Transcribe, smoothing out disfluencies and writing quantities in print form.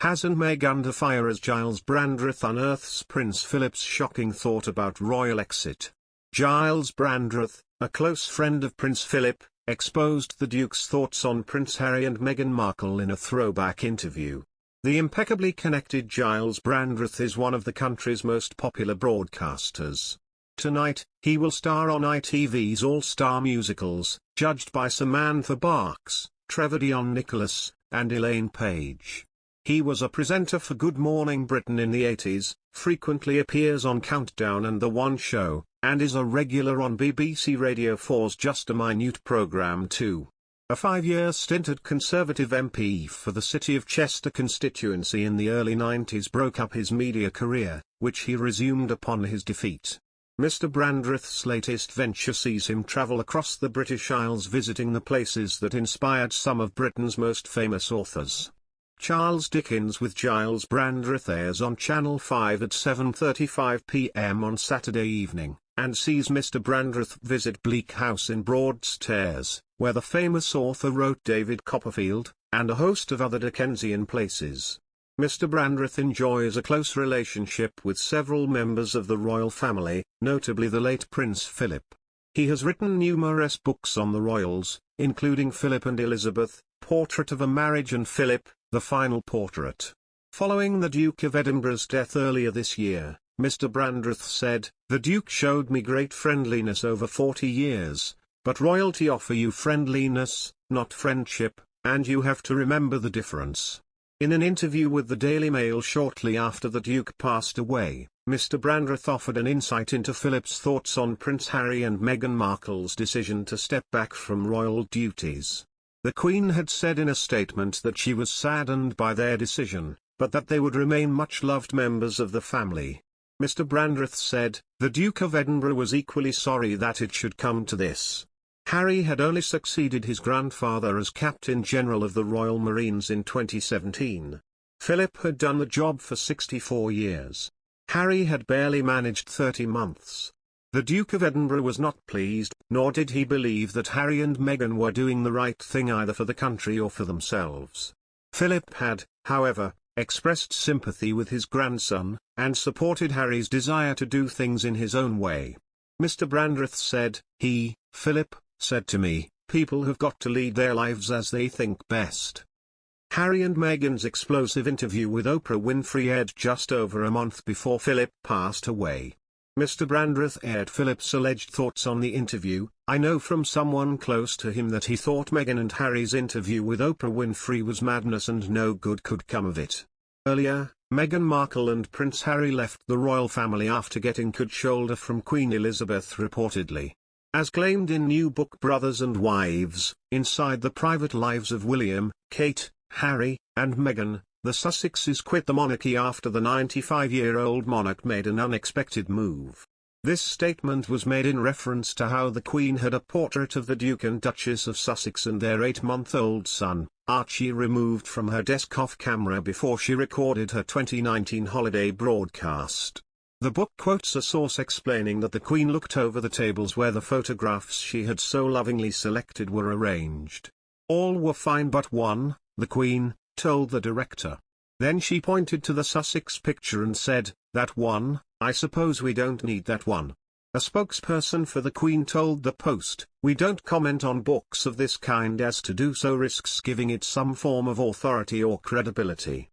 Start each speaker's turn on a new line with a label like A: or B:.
A: Haz&Meg under fire as Gyles Brandreth unearths Prince Philip's shocking thought about royal exit. Gyles Brandreth, a close friend of Prince Philip, exposed the Duke's thoughts on Prince Harry and Meghan Markle in a throwback interview. The impeccably connected Gyles Brandreth is one of the country's most popular broadcasters. Tonight, he will star on ITV's all-star musicals, judged by Samantha Barks, Trevor, Dion, and Elaine Paige. He was a presenter for Good Morning Britain in the 80s, frequently appears on Countdown and The One Show, and is a regular on BBC Radio 4's Just a Minute programme too. A 5-year stint at Conservative MP for the City of Chester constituency in the early 90s broke up his media career, which he resumed upon his defeat. Mr. Brandreth's latest venture sees him travel across the British Isles visiting the places that inspired some of Britain's most famous authors. Charles Dickens with Gyles Brandreth airs on Channel 5 at 7:35 p.m. on Saturday evening, and sees Mr. Brandreth visit Bleak House in Broadstairs, where the famous author wrote David Copperfield, and a host of other Dickensian places. Mr. Brandreth enjoys a close relationship with several members of the royal family, notably the late Prince Philip. He has written numerous books on the royals, including Philip and Elizabeth, Portrait of a Marriage and Philip, The Final Portrait. Following the Duke of Edinburgh's death earlier this year, Mr. Brandreth said, "The Duke showed me great friendliness over 40 years, but royalty offer you friendliness, not friendship, and you have to remember the difference." In an interview with the Daily Mail shortly after the Duke passed away, Mr. Brandreth offered an insight into Philip's thoughts on Prince Harry and Meghan Markle's decision to step back from royal duties. The Queen had said in a statement that she was saddened by their decision, but that they would remain much-loved members of the family. Mr. Brandreth said, "The Duke of Edinburgh was equally sorry that it should come to this. Harry had only succeeded his grandfather as Captain General of the Royal Marines in 2017. Philip had done the job for 64 years. Harry had barely managed 30 months. The Duke of Edinburgh was not pleased, nor did he believe that Harry and Meghan were doing the right thing either for the country or for themselves." Philip had, however, expressed sympathy with his grandson, and supported Harry's desire to do things in his own way. Mr. Brandreth said, Philip, said to me, "People have got to lead their lives as they think best." Harry and Meghan's explosive interview with Oprah Winfrey aired just over a month before Philip passed away. Mr. Brandreth aired Philip's alleged thoughts on the interview. "I know from someone close to him that he thought Meghan and Harry's interview with Oprah Winfrey was madness and no good could come of it." Earlier, Meghan Markle and Prince Harry left the royal family after getting cold shoulder from Queen Elizabeth reportedly. As claimed in new book Brothers and Wives, Inside the Private Lives of William, Kate, Harry, and Meghan, the Sussexes quit the monarchy after the 95-year-old monarch made an unexpected move. This statement was made in reference to how the Queen had a portrait of the Duke and Duchess of Sussex and their 8-month-old son, Archie, removed from her desk off camera before she recorded her 2019 holiday broadcast. The book quotes a source explaining that the Queen looked over the tables where the photographs she had so lovingly selected were arranged. "All were fine but one," the Queen told the director. Then she pointed to the Sussex picture and said, "That one, I suppose we don't need that one." A spokesperson for the Queen told the Post, "We don't comment on books of this kind as to do so risks giving it some form of authority or credibility.